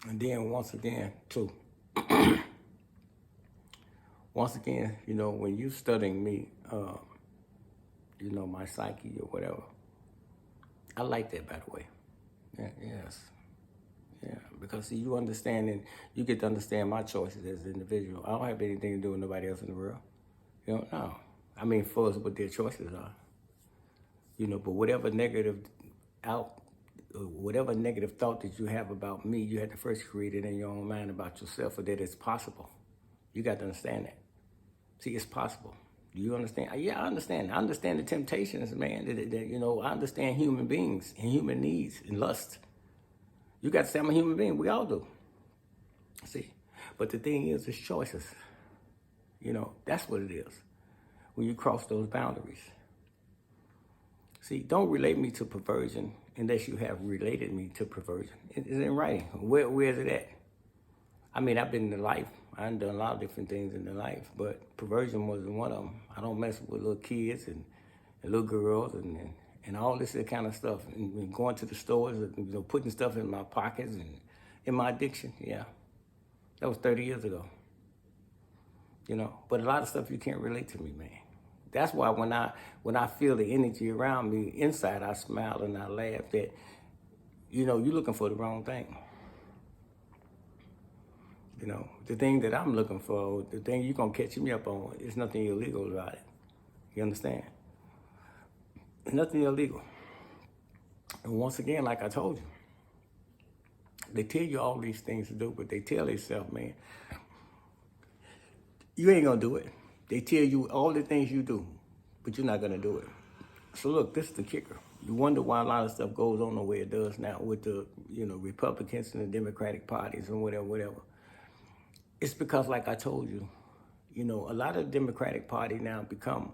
And then once again, when you studying me, my psyche or whatever, I like that, by the way. Yeah, yes. Yeah, because see, you understand and you get to understand my choices as an individual. I don't have anything to do with nobody else in the world. You don't know. I mean, for us, what their choices are. But whatever negative thought that you have about me, you have to first create it in your own mind about yourself, or that it's possible. You got to understand that. See, it's possible. Do you understand? Yeah, I understand. I understand the temptations, man. I understand human beings and human needs and lust. You got to say I'm a human being. We all do. See, but the thing is, it's choices. That's what it is. When you cross those boundaries. See, don't relate me to perversion unless you have related me to perversion. It's in writing. Where is it at? I mean, I've been in life. I've done a lot of different things in the life, but perversion wasn't one of them. I don't mess with little kids and little girls and all this kind of stuff. And going to the stores, putting stuff in my pockets and in my addiction. Yeah, that was 30 years ago. But a lot of stuff you can't relate to me, man. That's why when I feel the energy around me inside, I smile and I laugh. That you're looking for the wrong thing. The thing that I'm looking for, the thing you're gonna catch me up on, is nothing illegal about it. You understand? Nothing illegal. And once again, like I told you, they tell you all these things to do, but they tell themselves, man, you ain't gonna do it. They tell you all the things you do, but you're not gonna do it. So look, this is the kicker. You wonder why a lot of stuff goes on the way it does now with the Republicans and the Democratic parties and whatever. It's because, like I told you, a lot of the Democratic Party now become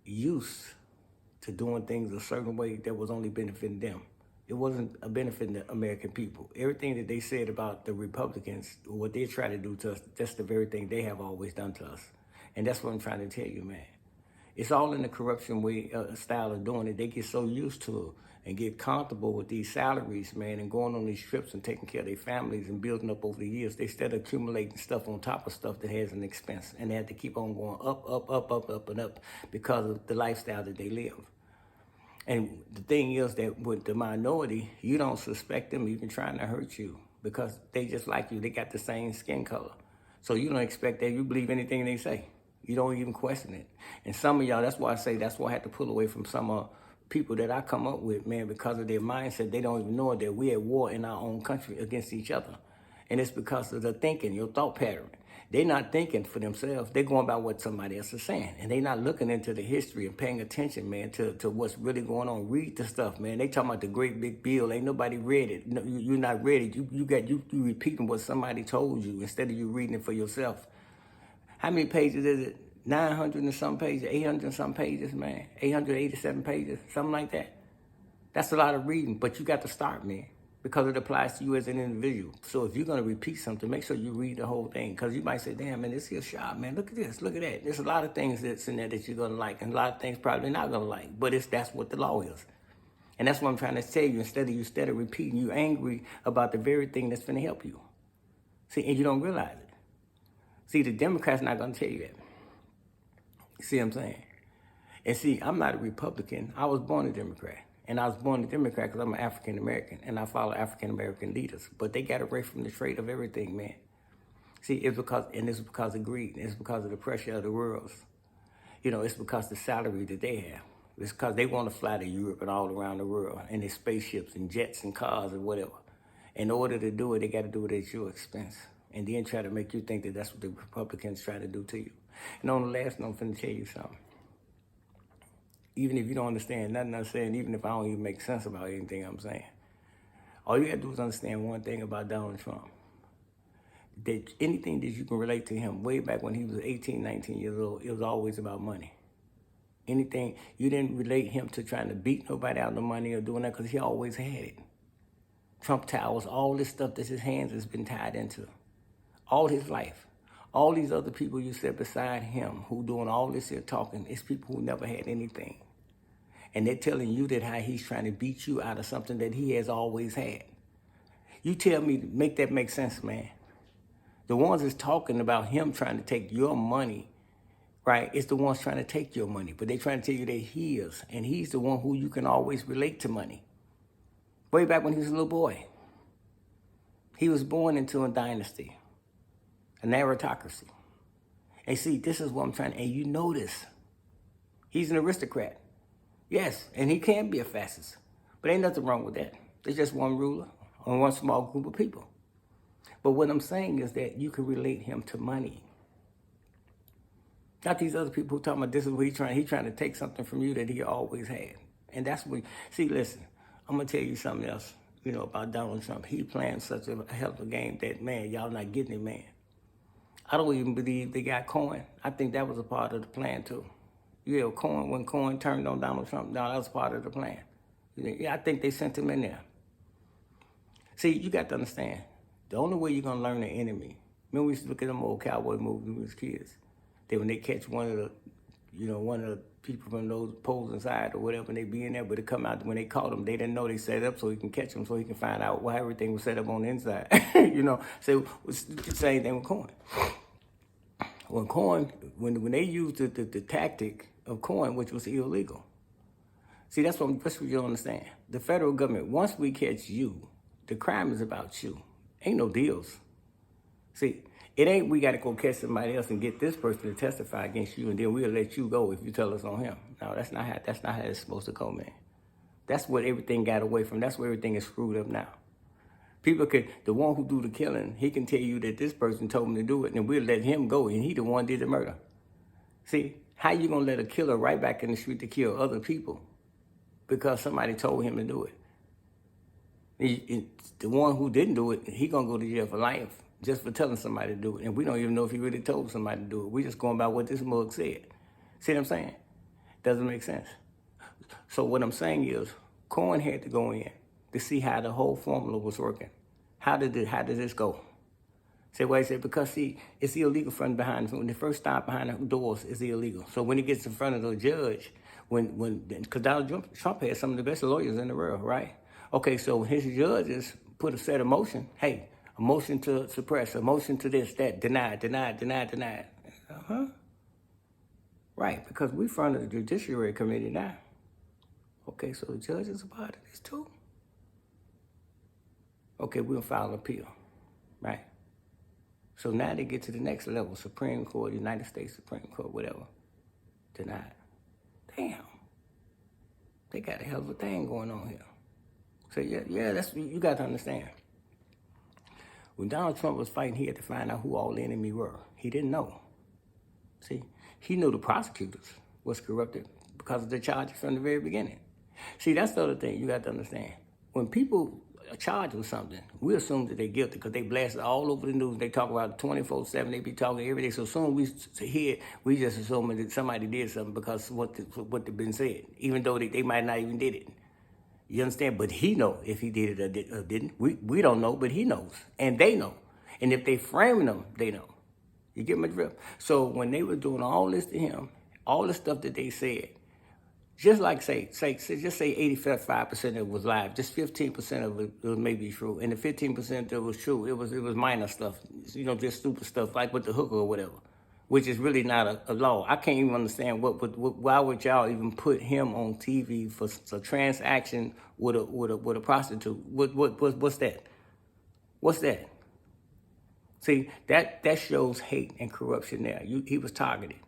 used to doing things a certain way that was only benefiting them. It wasn't a benefit to the American people. Everything that they said about the Republicans, what they try to do to us, that's the very thing they have always done to us. And that's what I'm trying to tell you, man. It's all in the corruption way, style of doing it. They get so used to it and get comfortable with these salaries, man, and going on these trips and taking care of their families and building up over the years. They instead of accumulating stuff on top of stuff that has an expense, and they have to keep on going up and up because of the lifestyle that they live. And the thing is that with the minority, you don't suspect them even trying to hurt you because they just like you. They got the same skin color. So you don't expect that you believe anything they say. You don't even question it. And some of y'all, that's why I had to pull away from some people that I come up with, man, because of their mindset. They don't even know that we're at war in our own country against each other. And it's because of the thinking, your thought pattern. They're not thinking for themselves. They're going by what somebody else is saying. And they're not looking into the history and paying attention, man, to what's really going on. Read the stuff, man. They talking about the great big bill. Ain't nobody read it. No, you're not ready. You repeating what somebody told you instead of you reading it for yourself. How many pages is it? 900 and some pages, 800 and some pages, man. 887 pages, something like that. That's a lot of reading, but you got to start, man, because it applies to you as an individual. So if you're going to repeat something, make sure you read the whole thing, because you might say, damn, man, this here sharp, man. Look at this, look at that. There's a lot of things that's in there that you're going to like, and a lot of things probably not going to like, but that's what the law is. And that's what I'm trying to tell you. Instead of repeating, you're angry about the very thing that's going to help you. See, and you don't realize it. See, the Democrats not going to tell you that. You see what I'm saying? And see, I'm not a Republican. I was born a Democrat. And I was born a Democrat because I'm an African-American, and I follow African-American leaders. But they got away from the trait of everything, man. See, it's because of greed. It's because of the pressure of the world. It's because of the salary that they have. It's because they want to fly to Europe and all around the world in their spaceships and jets and cars and whatever. In order to do it, they got to do it at your expense. And then try to make you think that that's what the Republicans try to do to you. And on the last note, I'm finna tell you something. Even if you don't understand nothing I'm saying, even if I don't even make sense about anything I'm saying, all you gotta do is understand one thing about Donald Trump. That anything that you can relate to him way back when he was 18, 19 years old, it was always about money. Anything, you didn't relate him to trying to beat nobody out of the money or doing that because he always had it. Trump Towers, all this stuff that his hands has been tied into. All his life. All these other people you said beside him who doing all this here talking, it's people who never had anything. And they're telling you that how he's trying to beat you out of something that he has always had. You tell me, make that make sense, man. The ones that's talking about him trying to take your money, right? It's the ones trying to take your money, but they trying to tell you that he is, and he's the one who you can always relate to money. Way back when he was a little boy, he was born into a dynasty, an aristocracy. And see, this is what I'm trying to, and you know this. He's an aristocrat. Yes, and he can be a fascist, but ain't nothing wrong with that. There's just one ruler on one small group of people. But what I'm saying is that you can relate him to money. Not these other people who talking about this is what he's trying to take something from you that he always had. And that's what, see, listen, I'm going to tell you something else, about Donald Trump. He playing such a hell of a game that, man, y'all not getting it, man. I don't even believe they got Cohen. I think that was a part of the plan, too. Cohen, when Cohen turned on Donald Trump, no, that was part of the plan. Yeah, I think they sent him in there. See, you got to understand, the only way you're going to learn the enemy, remember we used to look at them old cowboy movies when we was kids, that when they catch one of the people from those opposing side or whatever, and they be in there, but it come out when they caught him, they didn't know they set it up so he can catch them, so he can find out why everything was set up on the inside. So it's the same thing with Cohen. When they used the tactic of Cohen, which was illegal. See, that's what you don't understand. The federal government, once we catch you, the crime is about you. Ain't no deals. See, it ain't we got to go catch somebody else and get this person to testify against you, and then we'll let you go if you tell us on him. No, that's not how it's supposed to go, man. That's what everything got away from. That's where everything is screwed up now. The one who do the killing, he can tell you that this person told him to do it, and we'll let him go, and he the one did the murder. See, how you gonna let a killer right back in the street to kill other people because somebody told him to do it? The one who didn't do it, he gonna go to jail for life just for telling somebody to do it. And we don't even know if he really told somebody to do it. We just going by what this mug said. See what I'm saying? Doesn't make sense. So what I'm saying is, Cohen had to go in to see how the whole formula was working. How did this go? Say what I said, because see, it's illegal from behind. When they first stop behind the doors, it's illegal. So when he gets in front of the judge, because Donald Trump had some of the best lawyers in the world, right? Okay, so his judges put a set of motion. Hey, a motion to suppress, a motion to this, that, denied. Right, because we front of the Judiciary Committee now. Okay, so the judge is a part of this too. Okay, we'll file an appeal, right? So now they get to the next level, Supreme Court, United States Supreme Court, whatever. Denied. Damn. They got a hell of a thing going on here. So yeah, that's, you got to understand. When Donald Trump was fighting, he had to find out who all the enemy were. He didn't know. See, he knew the prosecutors was corrupted because of the charges from the very beginning. See, that's the other thing you got to understand. When people are charged with something, we assume that they're guilty because they blast it all over the news. They talk about it 24/7. They be talking every day. So soon we hear, we just assume that somebody did something because what they've been said, even though they might not even did it. You understand? But he know if he did it or didn't. We don't know, but he knows. And they know. And if they framing him, they know. You get my drift? So when they were doing all this to him, all the stuff that they said, just like just say 85% of it was live, just 15% of it was maybe true. And the 15% that was true, it was minor stuff, just stupid stuff like with the hooker or whatever, which is really not a law. I can't even understand why would y'all even put him on TV for a transaction with a prostitute? What's that? What's that? See, that shows hate and corruption there. He was targeted.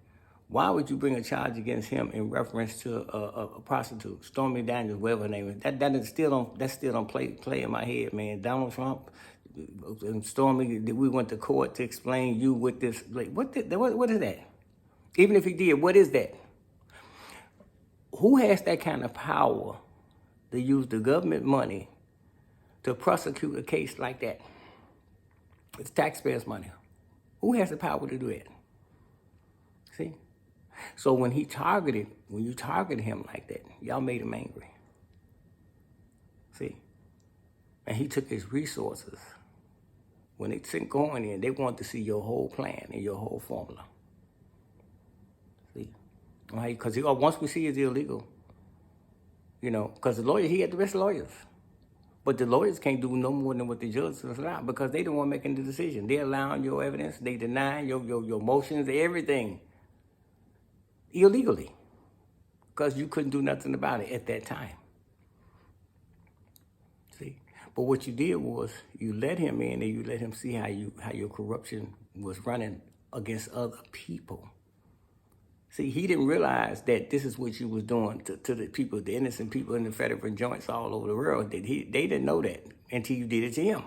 Why would you bring a charge against him in reference to a prostitute, Stormy Daniels, whatever her name is? That still don't play in my head, man. Donald Trump and Stormy, we went to court to explain you with this. Like, what is that? Even if he did, what is that? Who has that kind of power to use the government money to prosecute a case like that? It's taxpayers' money. Who has the power to do that? See? So when you targeted him like that, y'all made him angry. See? And he took his resources. When they sent Cohen in, they wanted to see your whole plan and your whole formula. See? Because once we see it's illegal, because the lawyer, he had the best lawyers. But the lawyers can't do no more than what the judges allow because they the one making the decision. They allowing your evidence, they denying your motions, everything illegally because you couldn't do nothing about it at that time. See, but what you did was you let him in and you let him see how your corruption was running against other people. See, he didn't realize that this is what you was doing to the people, the innocent people in the federal joints all over the world. They didn't know that until you did it to him.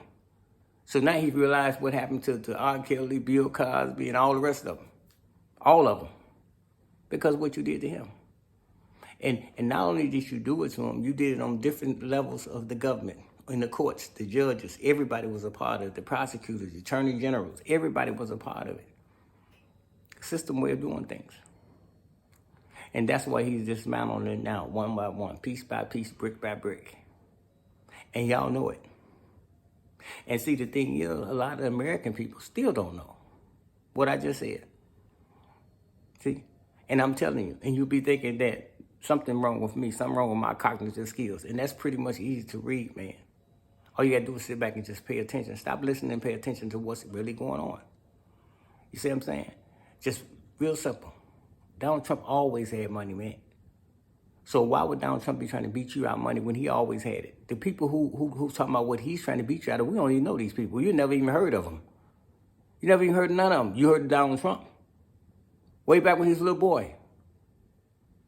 So now he realized what happened to R. Kelly, Bill Cosby, and all the rest of them. All of them. Because of what you did to him. And not only did you do it to him, you did it on different levels of the government. In the courts, the judges, everybody was a part of it. The prosecutors, the attorney generals, everybody was a part of it. System way of doing things. And that's why he's dismantling it now, one by one, piece by piece, brick by brick. And y'all know it. And see, the thing is, a lot of American people still don't know what I just said. See? And I'm telling you, and you'll be thinking that something wrong with me, something wrong with my cognitive skills. And that's pretty much easy to read, man. All you gotta do is sit back and just pay attention. Stop listening and pay attention to what's really going on. You see what I'm saying? Just real simple. Donald Trump always had money, man. So why would Donald Trump be trying to beat you out money when he always had it? The people who talking about what he's trying to beat you out of, we don't even know these people. You never even heard of them. You never even heard of none of them. You heard of Donald Trump. Way back when he was a little boy.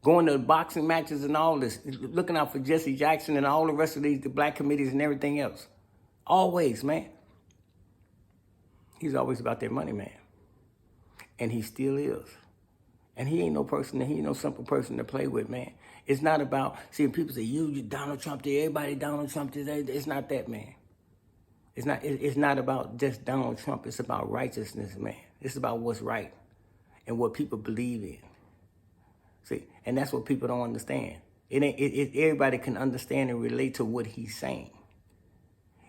Going to boxing matches and all this. Looking out for Jesse Jackson and all the rest of the black committees and everything else. Always, man. He's always about that money, man. And he still is. And he ain't no person, he ain't no simple person to play with, man. It's not about, see, people say, you Donald Trump did, everybody Donald Trump did. It's not that, man. It's not about just Donald Trump. It's about righteousness, man. It's about what's right and what people believe in. See, and that's what people don't understand. Everybody can understand and relate to what he's saying.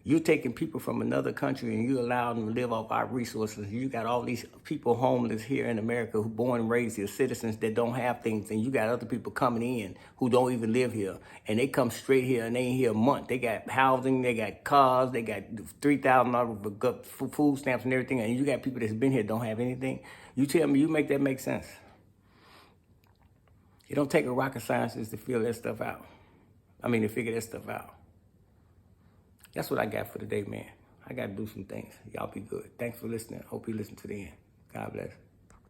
You're taking people from another country and you allow them to live off our resources. You got all these people homeless here in America who born and raised here, citizens that don't have things. And you got other people coming in who don't even live here. And they come straight here and they ain't here a month. They got housing, they got cars, they got $3,000 for food stamps and everything. And you got people that's been here don't have anything. You tell me, you make that make sense. It don't take a rocket scientist to figure that stuff out. To figure that stuff out. That's what I got for today, man. I got to do some things. Y'all be good. Thanks for listening. Hope you listen to the end. God bless.